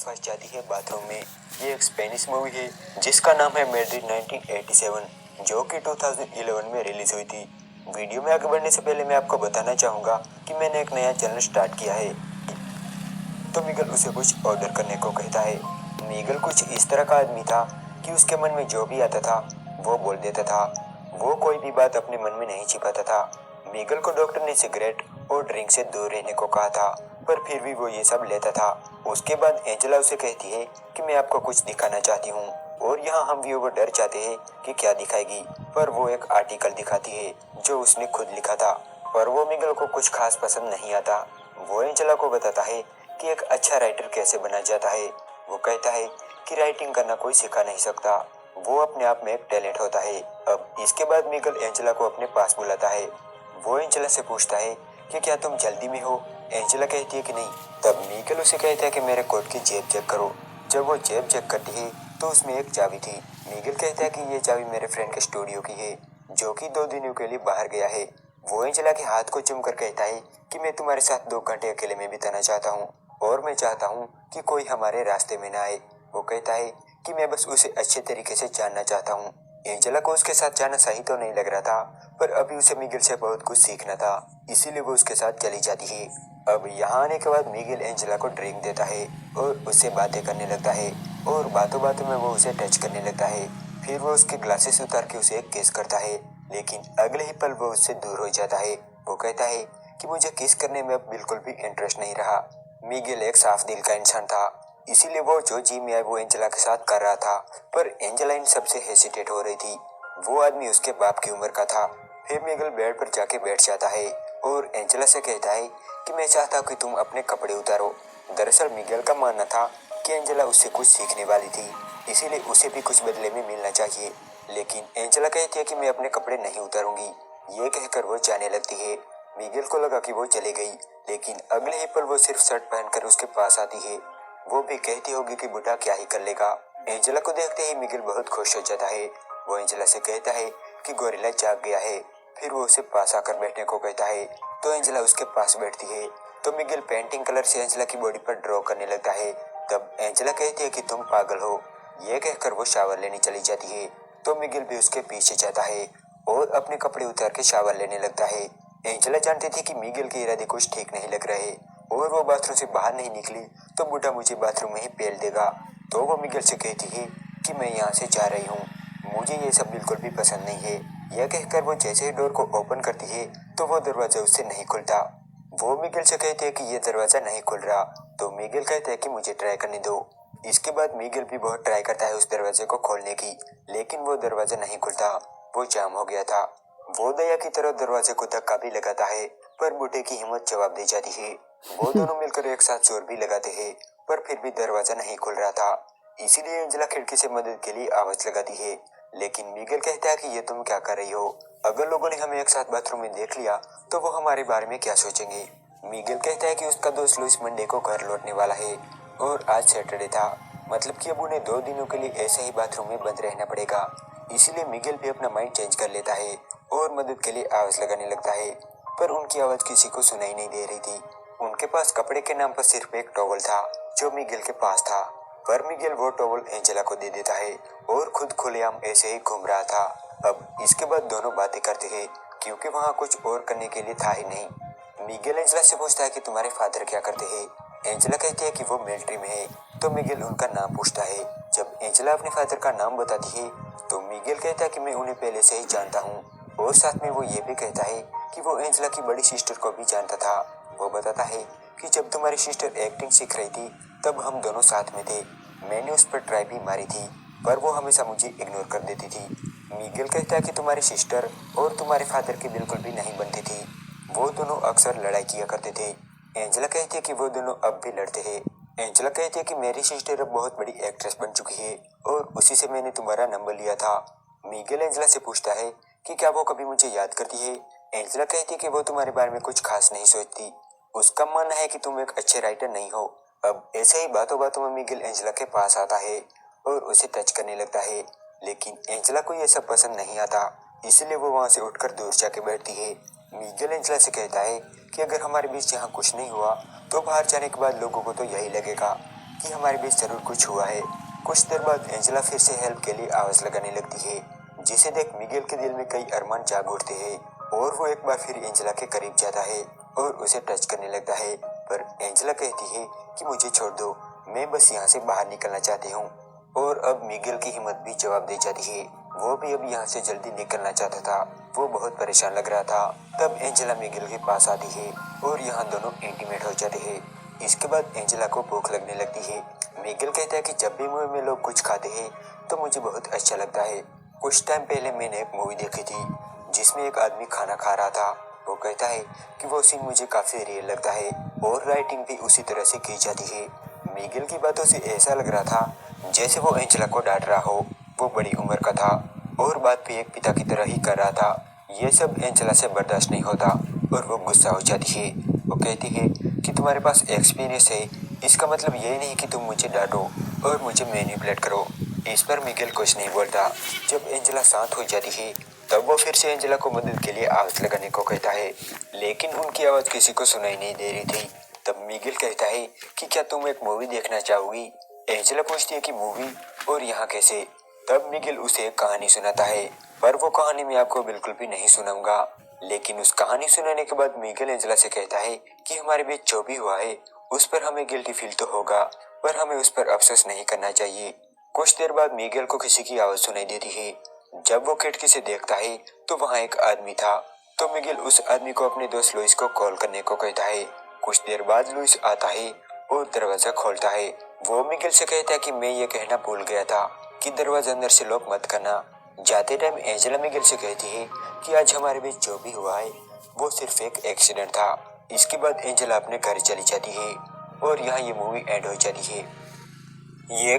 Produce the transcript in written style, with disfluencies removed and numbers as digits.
फंस जाती है बाथरूम में। ये एक स्पेनिश मूवी है जिसका नाम है मैड्रिड 1987, जो कि 2011 में रिलीज हुई थी। वीडियो में आगे बढ़ने से पहले मैं आपको बताना चाहूँगा कि मैंने एक नया चैनल स्टार्ट किया है। तो मिगल उसे कुछ ऑर्डर करने को कहता है। मिगल कुछ इस तरह का आदमी था कि उसके मन में जो भी आता था वो बोल देता था। वो कोई भी बात अपने मन में नहीं छिपाता था। मिगल को डॉक्टर ने सिगरेट और ड्रिंक से दूर रहने को कहा था, पर फिर भी वो ये सब लेता था। उसके बाद एंजेला उसे कहती है कि मैं आपको कुछ दिखाना चाहती हूँ, और यहाँ हम व्यूअर डर जाते हैं कि क्या दिखाएगी, पर वो एक आर्टिकल दिखाती है जो उसने खुद लिखा था। पर वो मिगल को कुछ खास पसंद नहीं आता। वो एंजेला को बताता है कि एक अच्छा राइटर कैसे बना जाता है। वो कहता है कि राइटिंग करना कोई सिखा नहीं सकता, वो अपने आप में एक टैलेंट होता है। अब इसके बाद मिगल एंजेला को अपने पास बुलाता है। वो एंजेला से पूछता है कि क्या तुम जल्दी में हो। एंजेला कहती है कि नहीं। तब मिगल उसे कहता है कि मेरे कोट की जेब चेक करो। जब वो जेब चेक करती है तो उसमें एक चाबी थी। मिगल कहता है कि ये चाबी मेरे फ्रेंड के स्टूडियो की है, जो कि 2 दिनों के लिए बाहर गया है। वो एंजेला के हाथ को चूम कर कहता है कि मैं तुम्हारे साथ 2 घंटे अकेले में बिताना चाहता हूँ, और मैं चाहता हूँ कि कोई हमारे रास्ते में ना आए। वो कहता है कि मैं बस उसे अच्छे तरीके से जानना चाहता हूँ। एंजेला को उसके साथ जाना सही तो नहीं लग रहा था, पर अभी उसे मिगेल से बहुत कुछ सीखना था, इसीलिए वो उसके साथ चली जाती है। अब यहाँ आने के बाद मिगेल एंजेला को ड्रिंक देता है और उससे बातें करने लगता है, और बातों बातों में वो उसे टच करने लगता है। फिर वो उसके ग्लासेस उतार के उसे किस करता है, लेकिन अगले ही पल वो उससे दूर हो जाता है। वो कहता है कि मुझे किस करने में अब बिल्कुल भी इंटरेस्ट नहीं रहा। मिगेल एक साफ दिल का इंसान था, इसीलिए वो जो जी में वो एंजेला के साथ कर रहा था, पर एंजेला इन सबसे हेसिटेट हो रही थी। वो आदमी उसके बाप की उम्र का था। फिर मिगेल बेड पर जाके बैठ जाता है और एंजेला से कहता है कि मैं चाहता हूँ कि तुम अपने कपड़े उतारो। दरअसल मिगेल का मानना था कि एंजेला उससे कुछ सीखने वाली थी, इसीलिए उसे भी कुछ बदले में मिलना चाहिए। लेकिन एंजेला कहती है कि मैं अपने कपड़े नहीं उतारूंगी। ये कहकर वो जाने लगती है। मिगेल को लगा कि वो चली गई, लेकिन अगले ही पल वो सिर्फ शर्ट पहनकर उसके पास आती है। वो भी कहती होगी कि बुढ़ा क्या ही कर लेगा। एंजेला को देखते ही मिगेल बहुत खुश हो जाता है। वो एंजेला से कहता है कि गोरिल्ला जाग गया है। फिर वो उसे पास आकर बैठने को कहता है, तो एंजेला उसके पास बैठती है। तो मिगेल पेंटिंग कलर से एंजेला की बॉडी पर ड्रॉ करने लगता है। तब एंजेला कहती है कि तुम पागल हो। ये कहकर वो शावर लेने चली जाती है। तो मिगेल भी उसके पीछे जाता है और अपने कपड़े उतार के शावर लेने लगता है। एंजेला जानती थी कि मिगेल के इरादे कुछ ठीक नहीं लग रहे, और वो बाथरूम से बाहर नहीं निकली तो बूढ़ा मुझे बाथरूम में ही पेल देगा। तो वो मिगेल से कहती है कि मैं यहाँ से जा रही हूँ, मुझे ये सब बिल्कुल भी पसंद नहीं है। यह कहकर वो जैसे ही डोर को ओपन करती है तो वो दरवाजा उससे नहीं खुलता। वो मिगेल से कहती है कि ये दरवाजा नहीं खुल रहा। तो मिगेल कहता है कि मुझे ट्राई करने दो। इसके बाद मिगेल भी बहुत ट्राई करता है उस दरवाजे को खोलने की, लेकिन वो दरवाजा नहीं खुलता, वो जाम हो गया था। वो दया की तरह दरवाजे को धक्का भी लगाता है, पर बूढ़े की हिम्मत जवाब दे जाती है। वो दोनों मिलकर एक साथ जोर भी लगाते हैं, पर फिर भी दरवाजा नहीं खुल रहा था। इसीलिए एंजेला खिड़की से मदद के लिए आवाज लगाती है, लेकिन मिगेल कहता है कि ये तुम क्या कर रही हो। अगर लोगों ने हमें एक साथ बाथरूम में देख लिया तो वो हमारे बारे में क्या सोचेंगे। मिगेल कहता है कि उसका दोस्त लुइस मंडे को घर लौटने वाला है, और आज सैटरडे था, मतलब कि अब उन्हें 2 दिनों के लिए ऐसे ही बाथरूम में बंद रहना पड़ेगा। इसीलिए मिगेल भी अपना माइंड चेंज कर लेता है और मदद के लिए आवाज लगाने लगता है, पर उनकी आवाज किसी को सुनाई नहीं दे रही थी। उनके पास कपड़े के नाम पर सिर्फ एक टॉवल था जो मिगेल के पास था, पर मिगेल वो टॉवल एंजेला को दे देता है और खुद खुलेआम ऐसे ही घूम रहा था। अब इसके बाद दोनों बातें करते हैं, क्योंकि वहाँ कुछ और करने के लिए था ही नहीं। मिगेल एंजेला से पूछता है कि तुम्हारे फादर क्या करते हैं। एंजेला कहती है कि वो मिलिट्री में है। तो मिगेल उनका नाम पूछता है। जब एंजेला अपने फादर का नाम बताती है तो मिगेल कहता है कि मैं उन्हें पहले से ही जानता हूँ, और साथ में वो ये भी कहता है कि वो एंजेला की बड़ी सिस्टर को भी जानता था। वो बताता है कि जब तुम्हारी सिस्टर एक्टिंग सीख रही थी तब हम दोनों साथ में थे। मैंने उस पर ट्राई भी मारी थी, पर वो हमेशा मुझे इग्नोर कर देती थी। मिगेल कहता है कि तुम्हारी सिस्टर और तुम्हारे फादर की बिल्कुल भी नहीं बनती थी, वो दोनों अक्सर लड़ाई किया करते थे। एंजेला कहती है कि वो दोनों अब भी लड़ते हैं। एंजेला कहती है कि मेरी सिस्टर अब बहुत बड़ी एक्ट्रेस बन चुकी है, और उसी से मैंने तुम्हारा नंबर लिया था। मिगेल एंजेला से पूछता है कि क्या वो कभी मुझे याद करती है। एंजेला कहती है कि वो तुम्हारे बारे में कुछ खास नहीं सोचती, उसका मानना है कि तुम एक अच्छे राइटर नहीं हो। अब ऐसे ही बातों बातों में मिगेल एंजेला के पास आता है और उसे टच करने लगता है, लेकिन एंजेला को यह सब पसंद नहीं आता, इसलिए वो वहां से उठकर दूर जाके बैठती है। मिगेल एंजेला से कहता है कि अगर हमारे बीच यहाँ कुछ नहीं हुआ तो बाहर जाने के बाद लोगों को तो यही लगेगा कि हमारे बीच जरूर कुछ हुआ है। कुछ देर बाद एंजेला फिर से हेल्प के लिए आवाज लगाने लगती है, जिसे देख मिगेल के दिल में कई अरमान जाग उठते हैं और वो एक बार फिर एंजेला के करीब जाता है और उसे टच करने लगता है। पर एंजेला कहती है कि मुझे छोड़ दो, मैं बस यहाँ से बाहर निकलना चाहती हूँ। और अब मिगेल की हिम्मत भी जवाब दे जाती है, वो भी अब यहाँ से जल्दी निकलना चाहता था। वो बहुत परेशान लग रहा था। तब एंजेला मिगेल के पास आती है और यहाँ दोनों इंटीमेट हो जाते हैं। इसके बाद एंजेला को भूख लगने लगती है। मिगेल कहता है कि जब भी मूवी में लोग कुछ खाते हैं तो मुझे बहुत अच्छा लगता है। कुछ टाइम पहले मैंने एक मूवी देखी थी जिसमें एक आदमी खाना खा रहा था। वो कहता है कि वो सीन मुझे काफी रियल लगता है और राइटिंग भी उसी तरह से की जाती है। मिगेल की बातों से ऐसा लग रहा था जैसे वो एंजेला को डांट रहा हो। वो बड़ी उम्र का था और बात भी एक पिता की तरह ही कर रहा था। ये सब एंजेला से बर्दाश्त नहीं होता और वो गुस्सा हो जाती है। वो कहती है कि तुम्हारे पास एक्सपीरियंस है, इसका मतलब ये नहीं कि तुम मुझे डांटो और मुझे मैनिपुलेट करो। इस पर मिगेल कुछ नहीं बोलता। जब एंजेला शांत हो जाती है तब वो फिर से एंजेला को मदद के लिए आवाज लगाने को कहता है, लेकिन उनकी आवाज किसी को सुनाई नहीं दे रही थी। तब मिगेल कहता है कि क्या तुम एक मूवी देखना चाहोगी। एंजेला पूछती है कि मूवी, और यहाँ कैसे। तब मिगेल उसे एक कहानी सुनाता है, पर वो कहानी मैं आपको बिल्कुल भी नहीं सुनाऊंगा। लेकिन उस कहानी सुनाने के बाद मिगेल एंजेला से कहता है कि हमारे बीच जो भी हुआ है उस पर हमें गिल्टी फील तो होगा, पर हमें उस पर अफसोस नहीं करना चाहिए। कुछ देर बाद मिगेल को किसी की आवाज सुनाई देती है। जब वो खिड़की से देखता है तो वहाँ एक आदमी था। तो मिगेल उस आदमी को अपने दोस्त लुइस को कॉल करने को कहता है। कुछ देर बाद लुइस आता है और दरवाजा खोलता है। वो मिगेल से कहता है कि मैं ये कहना भूल गया था कि दरवाजा अंदर से लॉक मत करना। जाते टाइम एंजेला मिगेल से कहती है कि आज हमारे बीच जो भी हुआ है वो सिर्फ एक एक्सीडेंट था। इसके बाद एंजेला अपने घर चली जाती है और यहाँ ये मूवी एंड हो जाती है। ये